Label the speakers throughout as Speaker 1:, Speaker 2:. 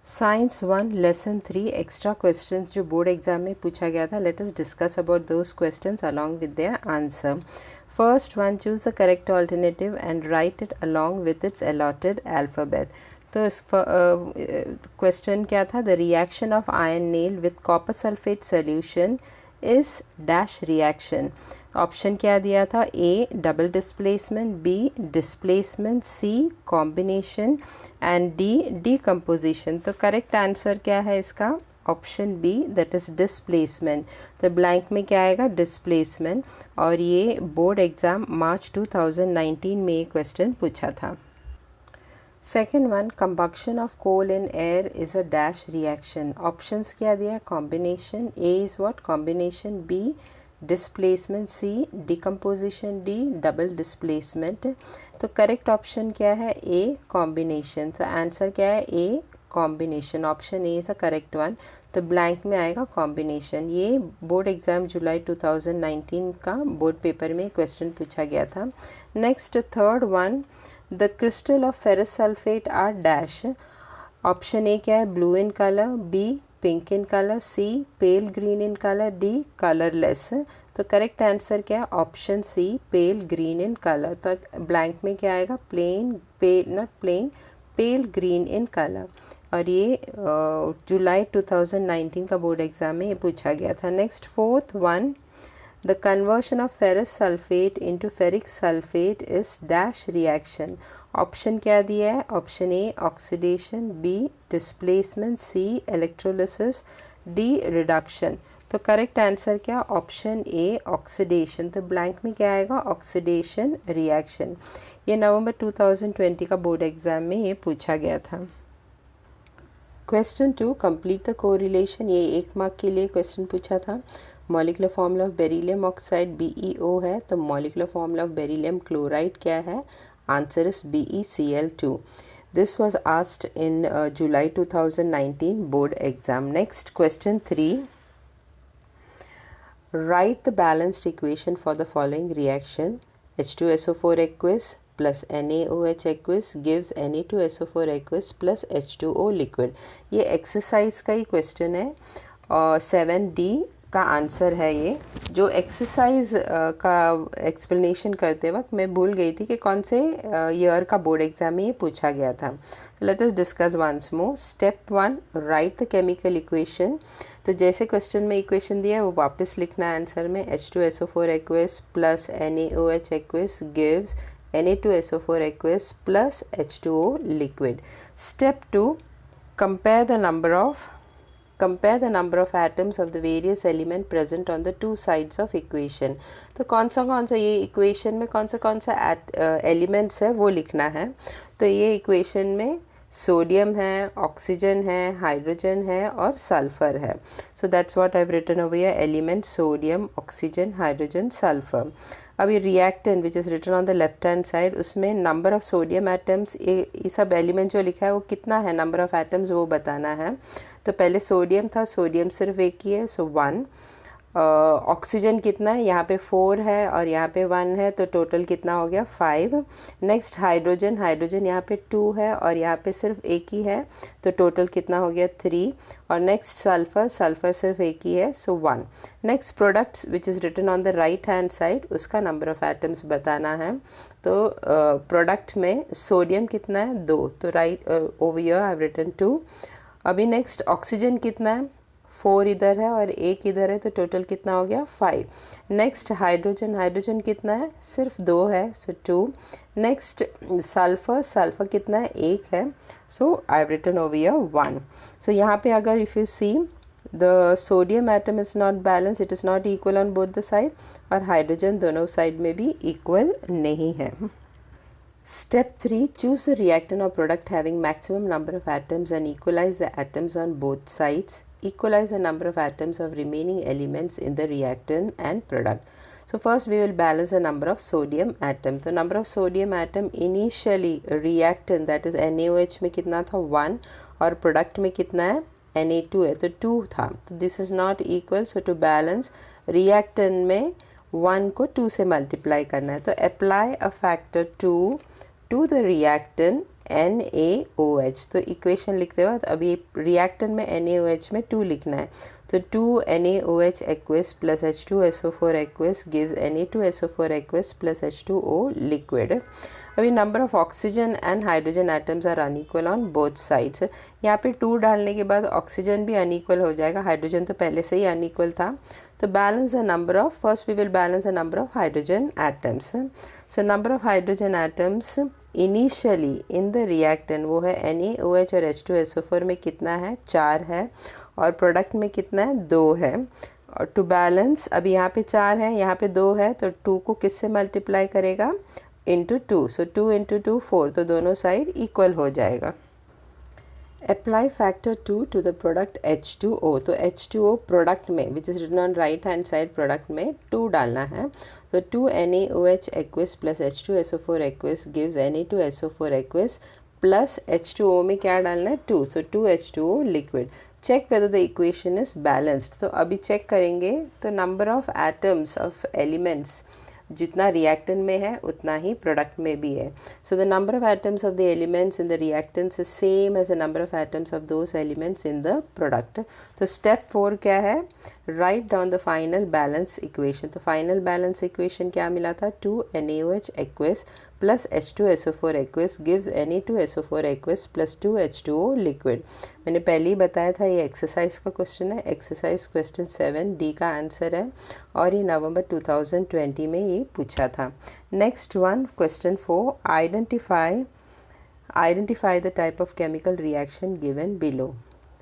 Speaker 1: Science 1 lesson 3 extra questions जो board exam में पूछा गया था. Let us discuss about those questions along with their answer. First one, choose the correct alternative and write it along with its allotted alphabet. तो इस question क्या था? The reaction of iron nail with copper sulphate solution is dash reaction. Option क्या दिया था? A double displacement, B displacement, C combination and D decomposition. तो correct answer क्या है इसका? Option B, that is displacement. तो ब्लैंक में क्या आएगा? डिस्प्लेसमेंट. और ये बोर्ड एग्जाम मार्च 2019 में ये क्वेश्चन पूछा था. Second one, combustion of coal in air is a dash reaction. Options क्या दिया? Combination. A is what? Combination. B displacement. C decomposition. D double displacement. तो करेक्ट ऑप्शन क्या है? A combination. तो आंसर क्या है? A combination. Option A is a correct one. तो blank में आएगा कॉम्बिनेशन. ये बोर्ड एग्जाम जुलाई 2019 का बोर्ड पेपर में क्वेश्चन पूछा गया था. Next third one, the crystal of ferrous sulphate are dash. Option A क्या है? Blue in colour. B pink in colour. C pale green in colour. D colourless. तो correct answer क्या है? Option C pale green in colour. तो blank में क्या आएगा? Plain, pale not plain, pale green in colour. और ये जुलाई 2019 का बोर्ड एग्जाम में ये पूछा गया था. Next fourth one, the conversion of ferrous sulphate into ferric sulphate is dash reaction. Option क्या दिया है? Option A oxidation, B displacement, C electrolysis, D reduction. तो करेक्ट आंसर क्या? Option A oxidation. तो ब्लैंक में क्या आएगा? Oxidation reaction. ये नवंबर 2020 का बोर्ड एग्जाम में ये पूछा गया था. Question 2, complete the correlation. ये 1 मार्क के लिए क्वेश्चन पूछा था. Molecular formula of beryllium oxide BeO है. तो molecular formula of beryllium chloride क्या है? Answer is BeCl2. This was asked in July 2019 board exam. Next question 3, right the balanced equation for the following reaction. H2SO4 aqueous plus NaOH aqueous gives Na2SO4 aqueous plus H2O liquid. ये exercise का ही question है और 7D का answer है. ये जो exercise का explanation करते वक्त मैं भूल गई थी कि कौन से ईयर का बोर्ड एग्जाम में ये पूछा गया था. Let us discuss once more. Step 1, write the chemical equation. तो जैसे क्वेश्चन में इक्वेशन दिया है वो वापस लिखना है आंसर में. H2SO4 aqueous plus NaOH aqueous gives Na2SO4 aqueous plus H2O liquid. Step 2, compare the number of atoms of the various element present on the two sides of equation. तो कौन सा ये इक्वेशन में कौन सा एलिमेंट्स है वो लिखना है. तो ये इक्वेशन में सोडियम है, ऑक्सीजन है, हाइड्रोजन है और सल्फर है. So that's what I have written over here. Element sodium, oxygen, hydrogen, sulphur. अभी reactant which is written on the left hand side, उसमें नंबर ऑफ सोडियम एटम्स, ये सब एलिमेंट जो लिखा है वो कितना है, नंबर ऑफ एटम्स वो बताना है. तो पहले सोडियम था, सोडियम सिर्फ एक ही है, सो 1. ऑक्सीजन कितना है? यहाँ पे 4 है और यहाँ पे 1 है, तो टोटल कितना हो गया? 5. नेक्स्ट हाइड्रोजन यहाँ पे 2 है और यहाँ पे सिर्फ एक ही है, तो टोटल कितना हो गया? 3. और नेक्स्ट सल्फर सिर्फ एक ही है, so 1. Next products which is written on the right hand side, उसका नंबर ऑफ एटम्स बताना है. तो प्रोडक्ट में सोडियम कितना है? 2, तो right over here I have written 2. अभी नेक्स्ट ऑक्सीजन कितना है? 4 इधर है और 1 इधर है, तो टोटल कितना हो गया? 5. नेक्स्ट हाइड्रोजन कितना है? सिर्फ 2 है, सो 2. नेक्स्ट सल्फर कितना है? 1 है, so I have written over here 1. So यहाँ पे अगर if you see the sodium atom is not balance, it is not equal on both the side, और हाइड्रोजन दोनों साइड में भी इक्वल नहीं है. Step 3, choose the reactant or product having maximum number of atoms and equalize the atoms on both sides. Equalize the number of atoms of remaining elements in the reactant and product. So first we will balance the number of sodium atom. तो number of sodium atom initially reactant that is NaOH में कितना था? 1, और product में कितना है? Na2 है, तो 2 था. तो this is not equal, so to balance reactant में 1 को 2 से मल्टीप्लाई करना है. तो apply a factor 2 to the reactant NaOH। तो इक्वेशन लिखते वक्त अभी रिएक्टेंट में NaOH में 2 लिखना है, तो 2 NaOH aqueous plus H2SO4 aqueous gives Na2SO4 aqueous plus H2O liquid। अभी number of oxygen and hydrogen atoms are unequal on both sides. यहाँ पे 2 डालने के बाद ऑक्सीजन भी अनइक्वल हो जाएगा, हाइड्रोजन तो पहले से ही अनइक्वल था। तो balance the number of, first we will balance the number of hydrogen atoms. So number of hydrogen atoms initially in the reactant वो है NaOH और H2SO4 में कितना है, 4 है, और प्रोडक्ट में कितना है, 2 है। और टू बैलेंस अभी यहाँ पे 4 है, यहाँ पे 2 है, तो 2 को किससे मल्टीप्लाई करेगा, इंटू 2। सो 2 इंटू 2 4, तो दोनों साइड इक्वल हो जाएगा। Apply factor 2 to the product H2O। तो H2O प्रोडक्ट में which is written on right hand side product में 2 डालना है। तो 2 NaOH aqueous plus H2SO4 aqueous gives Na2SO4 aqueous plus H2O में क्या डालना है, 2। So 2H2O liquid. Check whether the equation is balanced. तो अभी चेक करेंगे तो number of atoms of elements जितना रिएक्टेंट में है उतना ही प्रोडक्ट में भी है। So the number of atoms of the elements in the reactants is same as the number of atoms of those elements in the product. तो step 4 क्या है, write down the final balance equation. तो final balance equation क्या मिला था, 2 NaOH aqueous plus H2SO4 aqueous gives Na2SO4 aqueous plus 2H2O liquid. मैंने पहले ही बताया था ये एक्सरसाइज का क्वेश्चन है, एक्सरसाइज क्वेश्चन 7D का आंसर है, और ये नवंबर 2020 में ये पूछा था। Next one, question 4, identify the type of chemical reaction given below.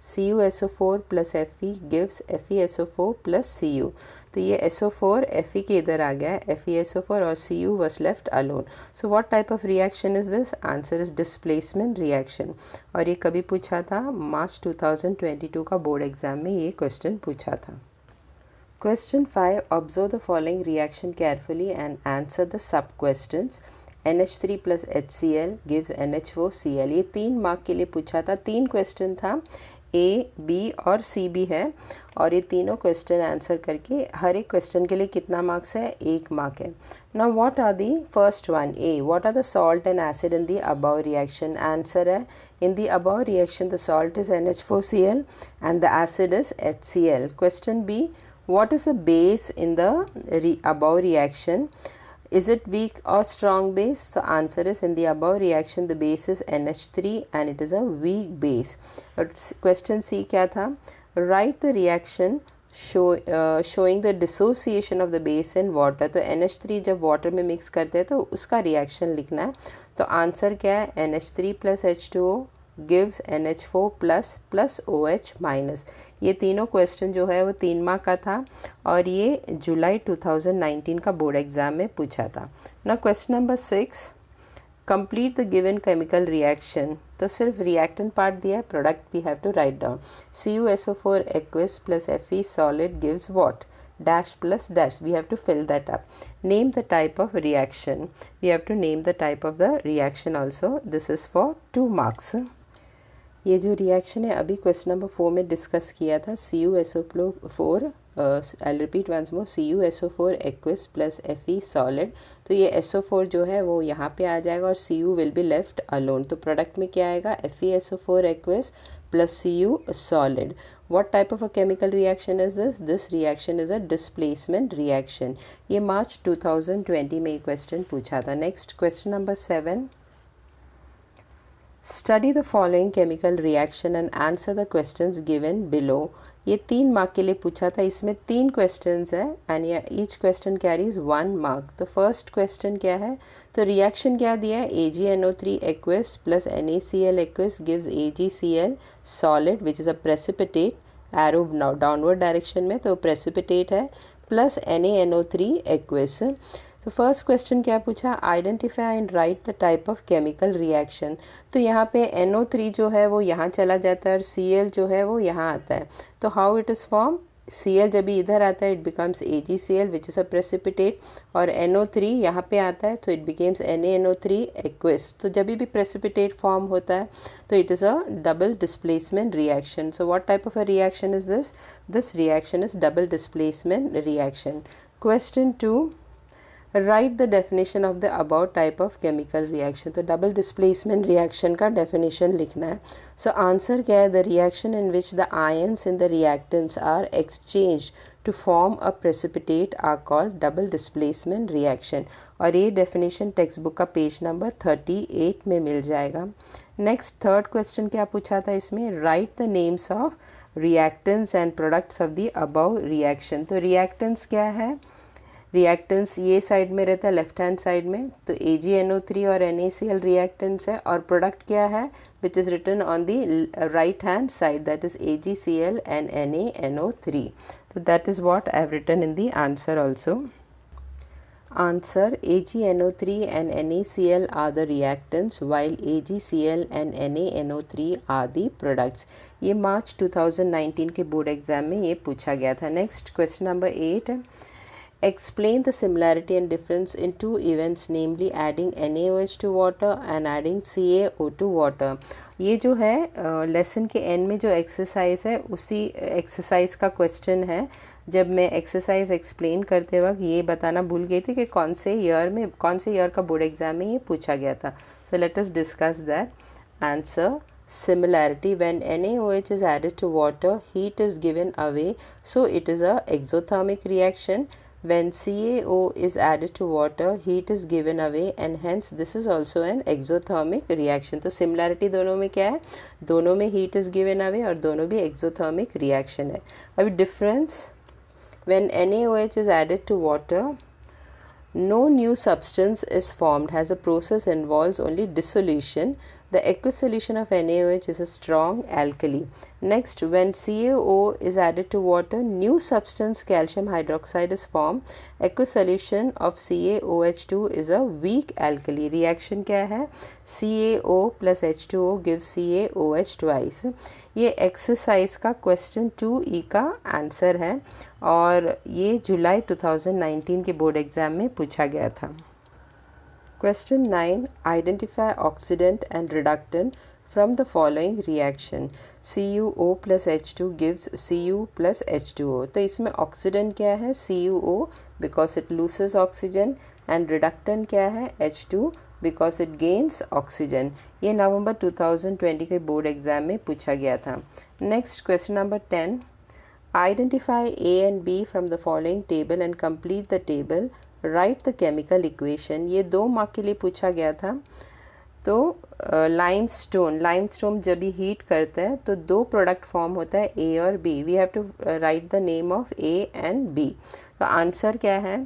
Speaker 1: CuSO4 plus Fe gives FeSO4 plus Cu। तो ये SO4 Fe के इधर आ गया है, FeSO4 और Cu was left alone। So what type of reaction is this? Answer is displacement reaction। और ये कभी पूछा था, मार्च 2022 का बोर्ड एग्जाम में ये क्वेश्चन पूछा था। Question 5, observe the following reaction carefully and answer the sub questions। NH3 plus HCl gives NH4Cl। ये 3 मार्क के लिए पूछा था, 3 क्वेश्चन था, A, B और C भी है, और ये तीनों क्वेश्चन आंसर करके हर एक क्वेश्चन के लिए कितना मार्क्स है, 1 मार्क है। Now what are the, first one A, what are the salt and acid in the above reaction. Answer है, in the above reaction the salt is NH4Cl and the acid is HCl। Question B, what is a base in the above reaction? Is it weak or strong base? The answer is, in the above reaction the base is NH3 and it is a weak base। Question C क्या था, write the reaction showing the dissociation of the base in water। तो NH3 जब water में mix करते हैं तो उसका reaction लिखना है। तो आंसर क्या है, NH3 plus H2O gives NH4 plus OH minus। ये तीनों क्वेश्चन जो है वो 3 मार्क का था, और ये जुलाई 2019 का बोर्ड एग्जाम में पूछा था ना। Question number 6, complete the given chemical reaction. तो सिर्फ रिएक्टेंट पार्ट दिया है, product we have to write down. CuSO4 aqueous plus Fe solid gives what, dash plus dash, we have to fill that up। Name the type of reaction, we have to name the type of the reaction also। This is for 2 marks। ये जो reaction है अभी question number 4 में discuss किया था, CuSO4 I repeat once more, CuSO4 aqueous plus Fe solid। तो ये SO4 जो है वो यहाँ पे आ जाएगा और Cu will be left alone. तो प्रोडक्ट में क्या आएगा, FeSO4 aqueous plus Cu solid। What type of a chemical reaction is this? This reaction is a displacement reaction। ये मार्च 2020 में क्वेश्चन पूछा था। Next question number 7, study the following chemical reaction and answer the questions given below. ये 3 mark के लिए पूछा था, इसमें 3 क्वेश्चंस है and each question carries 1 mark. तो फर्स्ट क्वेश्चन क्या है, तो रिएक्शन क्या दिया है, AgNO3 aqueous plus NaCl aqueous gives AgCl solid which is a precipitate, arrow downward direction में, तो प्रेसिपिटेट है, प्लस NaNO3 aqueous। तो फर्स्ट क्वेश्चन क्या पूछा, identify and right the type of chemical reaction. तो यहाँ पे NO3 जो है वो यहाँ चला जाता है और Cl जो है वो यहाँ आता है। तो how it is form, Cl जब भी इधर आता है it becomes AgCl which is a precipitate, और NO3 यहाँ पे आता है तो इट बिकेम्स NaNO3 aqueous। तो जब भी प्रेसिपिटेट फॉर्म होता है तो it is a double displacement reaction. So what type of a reaction is this reaction is double displacement reaction. Question 2, write the definition of the above type of chemical reaction. तो double displacement reaction का definition लिखना है। So answer क्या है, the reaction in which the ions in the reactants are exchanged to form a precipitate are called double displacement reaction. और ये definition text book का page number 38 में मिल जाएगा। नेक्स्ट थर्ड क्वेश्चन क्या पूछा था इसमें, right the names of reactants and products of the about reaction. तो रिएक्टेंट्स क्या है, रिएक्टेंट्स ये साइड में रहता है लेफ्ट हैंड साइड में, तो AgNO3 और NaCl रिएक्टेंट्स है। और प्रोडक्ट क्या है, which is written on the right hand side, that is AgCl and NaNO3. तो that is what I have written in the answer also. Answer, AgNO3 and NaCl are the reactants while AgCl and NaNO3 are the products. ये मार्च 2019 के board exam में ये पूछा गया था। Next question number 8, explain the similarity and difference in two events, namely adding NaOH to water and adding CaO to water. ये जो है लेसन के एंड में जो एक्सरसाइज है उसी एक्सरसाइज का क्वेश्चन है। जब मैं एक्सरसाइज एक्सप्लेन करते वक्त ये बताना भूल गई थी कि कौन से ईयर का बोर्ड एग्जाम में ये पूछा गया था। So let us discuss that. Answer, similarity, when NaOH is added to water, heat is given away, so it is a exothermic reaction. When CaO is added to water, heat is given away and hence this is also an exothermic reaction. तो similarity दोनों में क्या है, दोनों में heat is given away और दोनों भी exothermic reaction है। अभी difference, when NaOH is added to water, no new substance is formed, as the process involves only dissolution. The aqueous solution of NaOH is a strong alkali. Next, when CaO is added to water, new substance calcium hydroxide is formed. Aqueous solution of CaOH2 is a weak alkali. Reaction क्या है, CaO plus H2O gives CaOH twice. ये exercise का question 2E का answer है और ये जुलाई 2019 के board exam में पूछा गया था। Question 9, identify oxidant and reductant from the following reaction. CuO plus H2 gives Cu plus H2O. तो इसमें oxidant क्या है, CuO because it loses oxygen, and reductant क्या है, H2 because it gains oxygen. ये नवंबर 2020 के बोर्ड एग्जाम में पूछा गया था। Next question number 10, identify A and B from the following table and complete the table. Right the chemical equation. ये 2 मार्क के लिए पूछा गया था। तो लाइमस्टोन जब भी हीट करता है तो 2 प्रोडक्ट फॉर्म होता है, ए और B. We have to write the name of A and B. तो आंसर क्या है,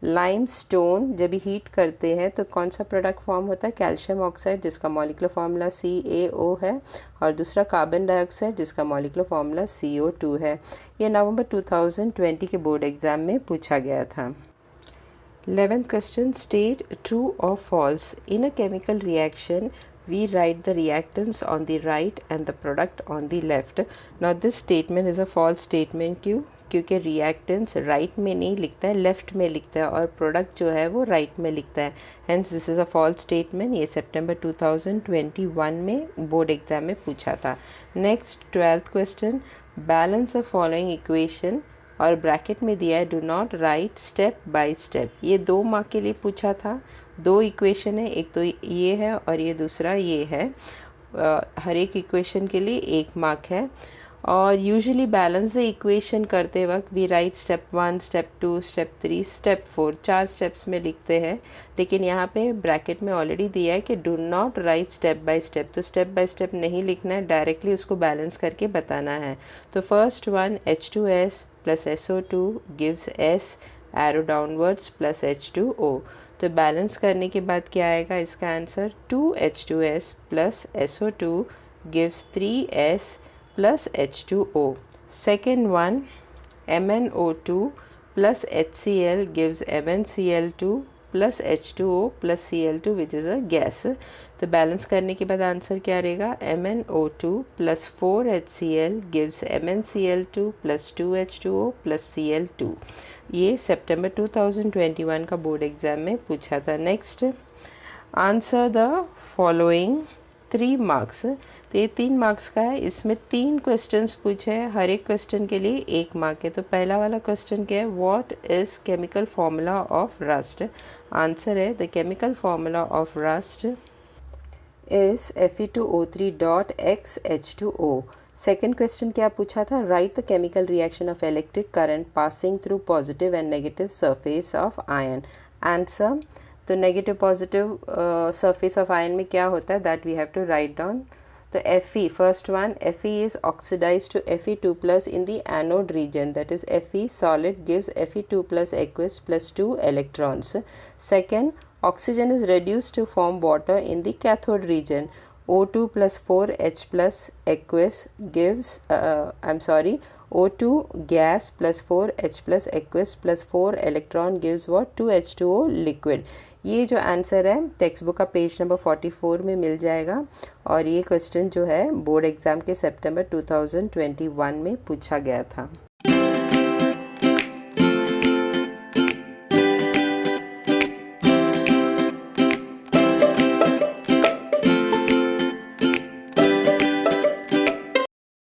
Speaker 1: लाइमस्टोन जब भी हीट करते हैं तो कौन सा प्रोडक्ट फॉर्म होता है, कैल्शियम ऑक्साइड जिसका मॉलिक्यूलर फार्मूला CaO है, और दूसरा कार्बन डाइऑक्साइड जिसका मॉलिक्यूलर फार्मूला CO2 है। ये नवंबर 2020 के बोर्ड एग्जाम में पूछा गया था। 11th question, state true or false. In a chemical reaction, we write the reactants on the right and the product on the left. Now this statement is a false statement. क्यों? क्योंकि reactants right में नहीं लिखता है, left में लिखता है, और product जो है वो right में लिखता है। Hence this is a false statement. ये September 2021 में बोर्ड एग्जाम में पूछा था। Next 12th question, balance the following equation, और ब्रैकेट में दिया है do not right step by step. ये 2 मार्क के लिए पूछा था। 2 इक्वेशन है, एक तो ये है और ये दूसरा ये है। हर एक इक्वेशन के लिए 1 मार्क है। और यूजुअली बैलेंस द इक्वेशन करते वक्त we write step 1, step 2, step 3, step 4, 4 steps में लिखते हैं। लेकिन यहाँ पे ब्रैकेट में ऑलरेडी दिया है कि do not right step by step. तो स्टेप बाय स्टेप नहीं लिखना है, डायरेक्टली उसको बैलेंस करके बताना है। तो first one, H2S plus SO2 gives S arrow downwards plus H2O. तो बैलेंस करने के बाद क्या आएगा इसका answer, 2H2S plus SO2 gives 3S plus H2O. Second one, MnO2 plus HCl gives MnCl2 plus H2O plus Cl2 which is a gas. तो balance करने के बाद आंसर क्या रहेगा, MnO2 plus 4HCl gives MnCl2 plus 2H2O plus Cl2. ये सितंबर 2021 का board exam में पूछा था। Next, answer the following 3 marks. तो ये 3 मार्क्स का है, इसमें 3 क्वेश्चंस पूछे हैं, हर एक क्वेश्चन के लिए 1 मार्क है। तो पहला वाला क्वेश्चन क्या है, what is chemical formula of rust. Answer है the chemical formula of rust is Fe2O3.XH2O। Second question क्या पूछा था, write the chemical reaction of electric current passing through positive and negative surface of ion. Answer, तो negative positive surface of ion में क्या होता है, that we have to write down. तो Fe, first one, Fe is oxidized to Fe2 plus in the anode region, that is Fe solid gives Fe2 plus aqueous plus 2 electrons. Second, oxygen is reduced to form water in the cathode region. O2 plus 4H plus aqueous gives, O2 gas plus 4H plus aqueous plus 4 electron gives what, 2H2O liquid। ये जो answer है text book का page number 44 में मिल जाएगा। और ये question जो है बोर्ड एग्ज़ाम के सितंबर 2021 में पूछा गया था।